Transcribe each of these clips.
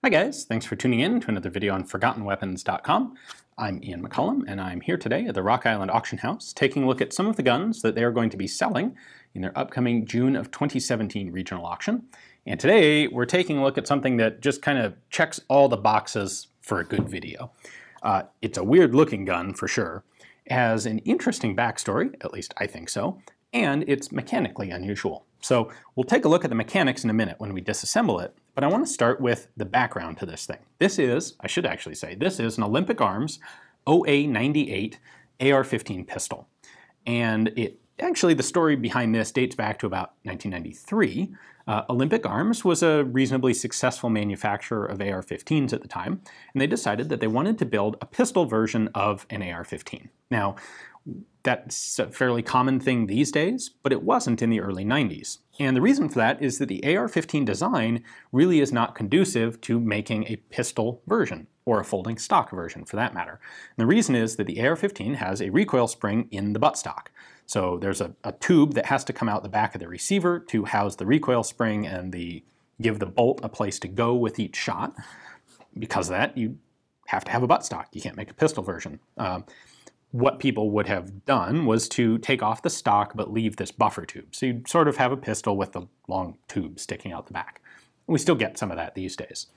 Hi guys, thanks for tuning in to another video on ForgottenWeapons.com. I'm Ian McCollum, and I'm here today at the Rock Island Auction House taking a look at some of the guns that they are going to be selling in their upcoming June of 2017 regional auction. And today we're taking a look at something that just kind of checks all the boxes for a good video. It's a weird looking gun for sure. It has an interesting backstory, at least I think so, and it's mechanically unusual. So we'll take a look at the mechanics in a minute when we disassemble it, but I want to start with the background to this thing. This is, I should actually say, this is an Olympic Arms OA-98 AR-15 pistol. And actually the story behind this dates back to about 1993. Olympic Arms was a reasonably successful manufacturer of AR-15s at the time, and they decided that they wanted to build a pistol version of an AR-15. Now, that's a fairly common thing these days, but it wasn't in the early 90s. And the reason for that is that the AR-15 design really is not conducive to making a pistol version, or a folding stock version for that matter. And the reason is that the AR-15 has a recoil spring in the buttstock. So there's a tube that has to come out the back of the receiver to house the recoil spring and give the bolt a place to go with each shot. Because of that, you have to have a buttstock. You can't make a pistol version. What people would have done was to take off the stock but leave this buffer tube. So you'd sort of have a pistol with the long tube sticking out the back. We still get some of that these days.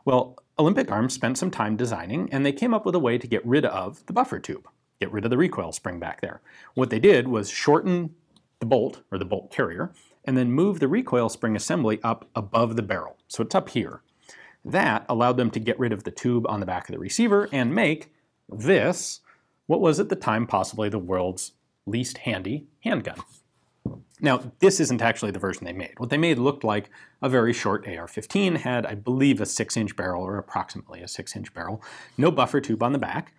Well, Olympic Arms spent some time designing, and they came up with a way to get rid of the buffer tube, get rid of the recoil spring back there. What they did was shorten the bolt, or the bolt carrier, and then move the recoil spring assembly up above the barrel. So it's up here. That allowed them to get rid of the tube on the back of the receiver and make this what was at the time possibly the world's least handy handgun. Now, this isn't actually the version they made. What they made looked like a very short AR-15, had, I believe, a 6-inch barrel, or approximately a 6-inch barrel, no buffer tube on the back.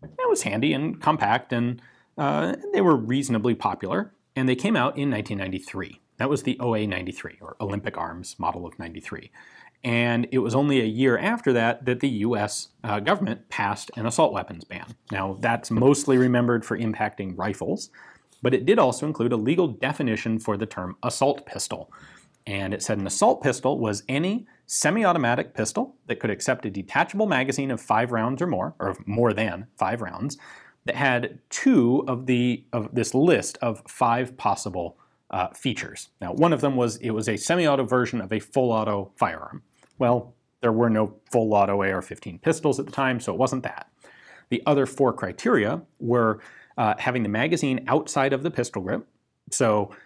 It was handy and compact, and they were reasonably popular, and they came out in 1993. That was the OA-93, or Olympic Arms model of 93. And it was only a year after that that the US government passed an assault weapons ban. Now, that's mostly remembered for impacting rifles, but it did also include a legal definition for the term assault pistol. And it said an assault pistol was any semi-automatic pistol that could accept a detachable magazine of 5 rounds or more than 5 rounds, that had 2 of this list of 5 possible features. Now, one of them was it was a semi-auto version of a full-auto firearm. Well, there were no full-auto AR-15 pistols at the time, so it wasn't that. The other 4 criteria were having the magazine outside of the pistol grip. So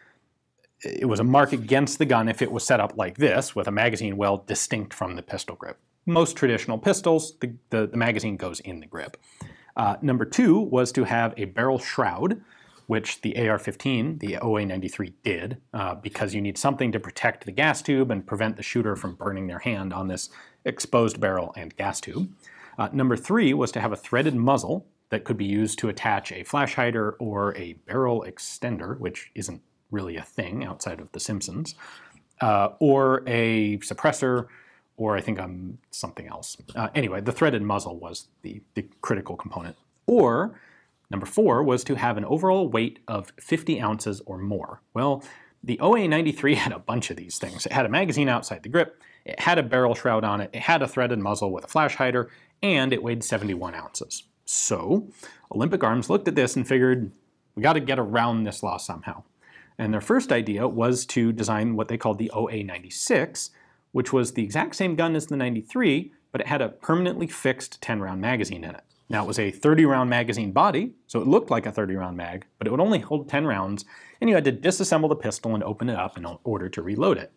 it was a mark against the gun if it was set up like this, with a magazine well distinct from the pistol grip. Most traditional pistols, the magazine goes in the grip. Number 2 was to have a barrel shroud, which the AR-15, the OA-93 did, because you need something to protect the gas tube and prevent the shooter from burning their hand on this exposed barrel and gas tube. Number 3 was to have a threaded muzzle that could be used to attach a flash hider or a barrel extender, which isn't really a thing outside of The Simpsons, or a suppressor, or I think something else. Anyway, the threaded muzzle was the critical component. Or Number 4 was to have an overall weight of 50 ounces or more. Well, the OA-93 had a bunch of these things. It had a magazine outside the grip, it had a barrel shroud on it, it had a threaded muzzle with a flash hider, and it weighed 71 ounces. So, Olympic Arms looked at this and figured, we got to get around this law somehow. And their first idea was to design what they called the OA-96, which was the exact same gun as the 93, but it had a permanently fixed 10-round magazine in it. Now, it was a 30-round magazine body, so it looked like a 30-round mag, but it would only hold 10 rounds, and you had to disassemble the pistol and open it up in order to reload it.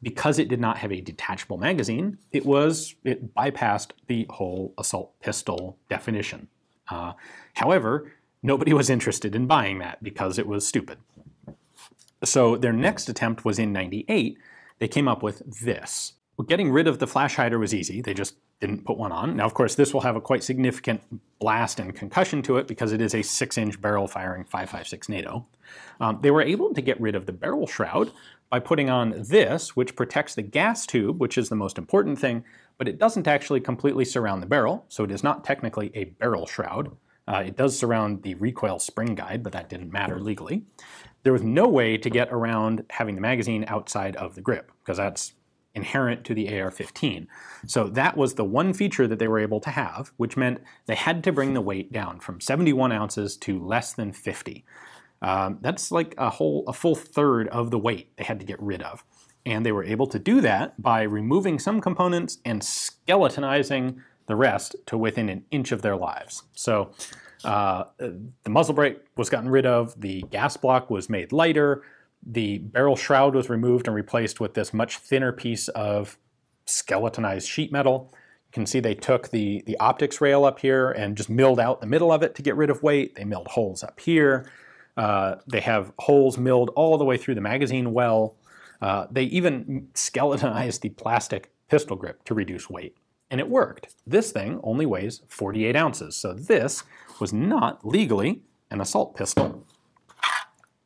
Because it did not have a detachable magazine, it bypassed the whole assault pistol definition. However, nobody was interested in buying that because it was stupid. So their next attempt was in '98. They came up with this. Well, getting rid of the flash hider was easy. They just didn't put one on. Now, of course, this will have a quite significant blast and concussion to it because it is a 6-inch barrel firing 5.56 NATO. They were able to get rid of the barrel shroud by putting on this, which protects the gas tube, which is the most important thing, but it doesn't actually completely surround the barrel, so it is not technically a barrel shroud. It does surround the recoil spring guide, but that didn't matter legally. There was no way to get around having the magazine outside of the grip, because that's inherent to the AR-15. So that was the one feature that they were able to have, which meant they had to bring the weight down from 71 ounces to less than 50. That's like a full third of the weight they had to get rid of. And they were able to do that by removing some components and skeletonizing the rest to within an inch of their lives. So the muzzle brake was gotten rid of, the gas block was made lighter, the barrel shroud was removed and replaced with this much thinner piece of skeletonized sheet metal. You can see they took the optics rail up here and just milled out the middle of it to get rid of weight. They milled holes up here. They have holes milled all the way through the magazine well. They even skeletonized the plastic pistol grip to reduce weight. And it worked. This thing only weighs 48 ounces, so this was not legally an assault pistol,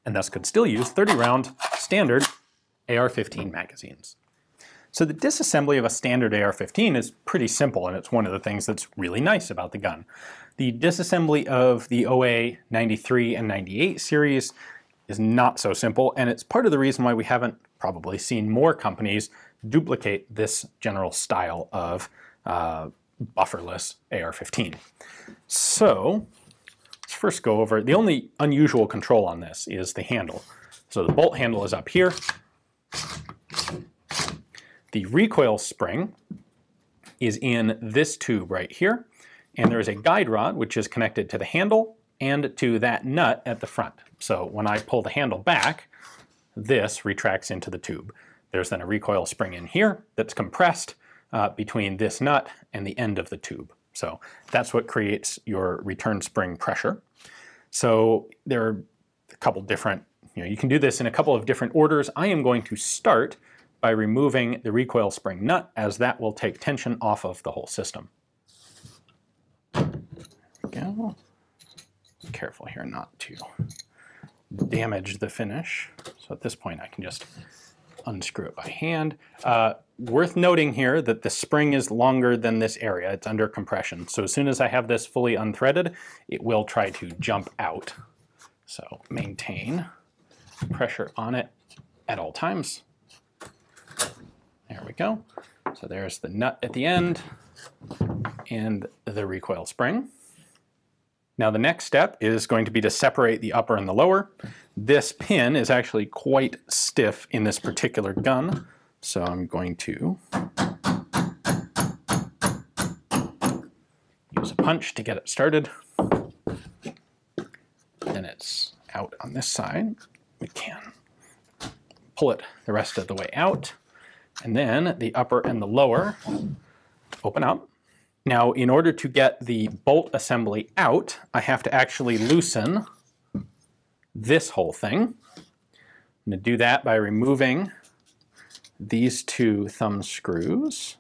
and thus could still use 30-round standard AR-15 magazines. So the disassembly of a standard AR-15 is pretty simple, and it's one of the things that's really nice about the gun. The disassembly of the OA-93 and 98 series is not so simple, and it's part of the reason why we haven't probably seen more companies duplicate this general style of bufferless AR-15. So let's first go over, the only unusual control on this is the handle. So the bolt handle is up here. The recoil spring is in this tube right here, and there is a guide rod which is connected to the handle and to that nut at the front. So when I pull the handle back, this retracts into the tube. There's then a recoil spring in here that's compressed between this nut and the end of the tube. So that's what creates your return spring pressure. So there are a couple different, you can do this in a couple of different orders. I am going to start by removing the recoil spring nut, as that will take tension off of the whole system. There we go. Careful here not to damage the finish. So at this point I can just unscrew it by hand. Worth noting here that the spring is longer than this area. It's under compression. So as soon as I have this fully unthreaded, it will try to jump out. So maintain pressure on it at all times. There we go. So there's the nut at the end and the recoil spring. Now the next step is going to be to separate the upper and the lower. This pin is actually quite stiff in this particular gun, so I'm going to use a punch to get it started. Then it's out on this side. We can pull it the rest of the way out, and then the upper and the lower open up. Now, in order to get the bolt assembly out, I have to actually loosen this whole thing. I'm going to do that by removing these two thumb screws.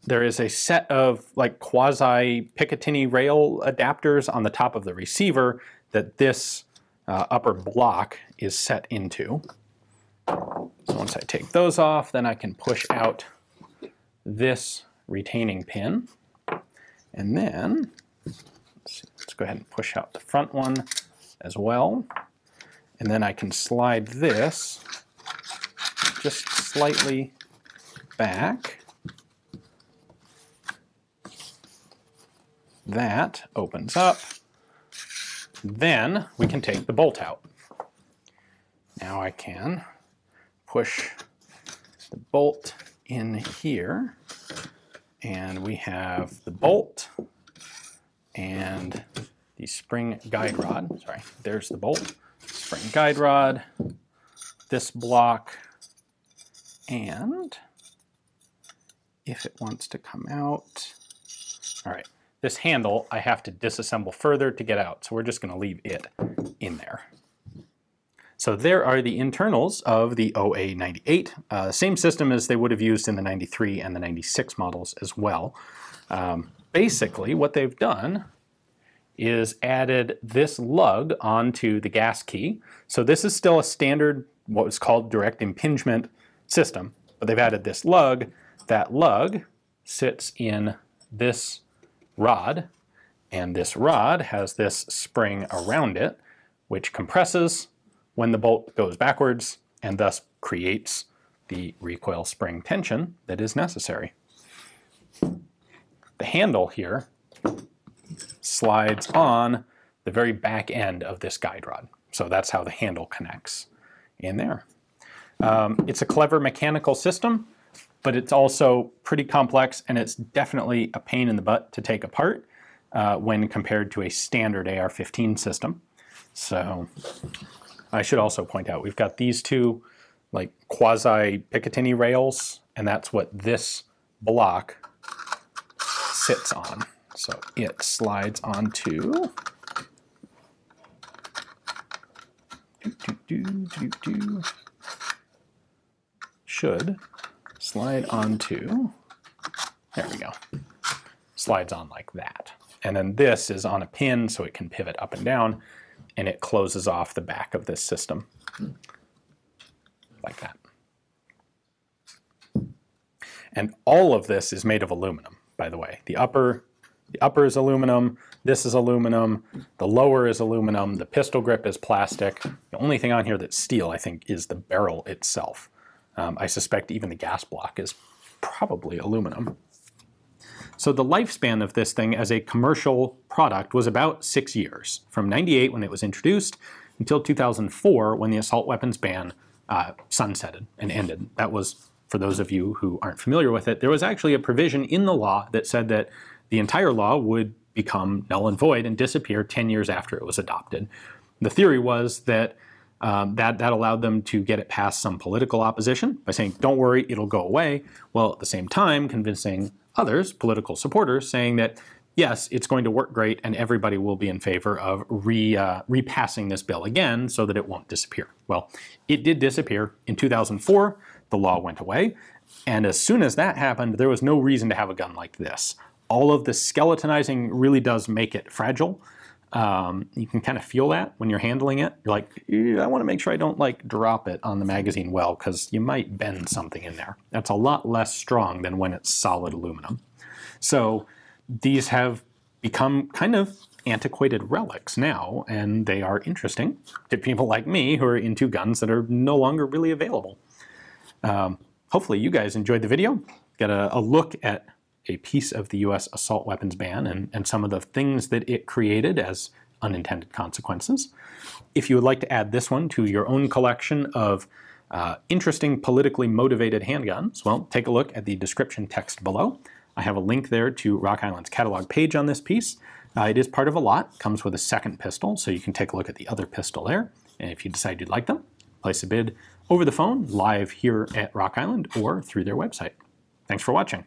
There is a set of like quasi Picatinny rail adapters on the top of the receiver that this upper block is set into. So once I take those off, then I can push out this retaining pin, and then let's go ahead and push out the front one as well, and then I can slide this just slightly back. That opens up. Then we can take the bolt out. Now I can push the bolt in here, and we have the bolt and the spring guide rod. Sorry, there's the bolt, spring guide rod, this block, and if it wants to come out, all right, this handle I have to disassemble further to get out, so we're just going to leave it in there. So there are the internals of the OA-98, same system as they would have used in the 93 and the 96 models as well. Basically what they've done is added this lug onto the gas key. So this is still a standard, what was called direct impingement system, but they've added this lug. That lug sits in this rod, and this rod has this spring around it, which compresses when the bolt goes backwards and thus creates the recoil spring tension that is necessary. The handle here slides on the very back end of this guide rod. So that's how the handle connects in there. It's a clever mechanical system, but it's also pretty complex, and it's definitely a pain in the butt to take apart when compared to a standard AR-15 system. So I should also point out, we've got these two like quasi-Picatinny rails, and that's what this block sits on. So it slides onto should slide onto, there we go, slides on like that. And then this is on a pin so it can pivot up and down, and it closes off the back of this system like that. And all of this is made of aluminum, by the way. The upper is aluminum, this is aluminum, the lower is aluminum, the pistol grip is plastic. The only thing on here that's steel, I think, is the barrel itself. I suspect even the gas block is probably aluminum. So the lifespan of this thing as a commercial product was about 6 years, from '98 when it was introduced until 2004 when the assault weapons ban sunsetted and ended. That was, for those of you who aren't familiar with it, there was actually a provision in the law that said that the entire law would become null and void and disappear 10 years after it was adopted. The theory was that that allowed them to get it past some political opposition by saying, don't worry, it'll go away, while at the same time convincing others, political supporters, saying that yes, it's going to work great and everybody will be in favor of repassing this bill again so that it won't disappear. Well, it did disappear. In 2004, the law went away, and as soon as that happened, there was no reason to have a gun like this. All of the skeletonizing really does make it fragile. You can kind of feel that when you're handling it. You're like, I want to make sure I don't like drop it on the magazine well, because you might bend something in there. That's a lot less strong than when it's solid aluminum. So these have become kind of antiquated relics now, and they are interesting to people like me who are into guns that are no longer really available. Hopefully you guys enjoyed the video. Got a look at a piece of the US assault weapons ban and some of the things that it created as unintended consequences. If you would like to add this one to your own collection of interesting politically motivated handguns, well, take a look at the description text below. I have a link there to Rock Island's catalog page on this piece. It is part of a lot, comes with a second pistol, so you can take a look at the other pistol there. And if you decide you'd like them, place a bid over the phone, live here at Rock Island, or through their website. Thanks for watching.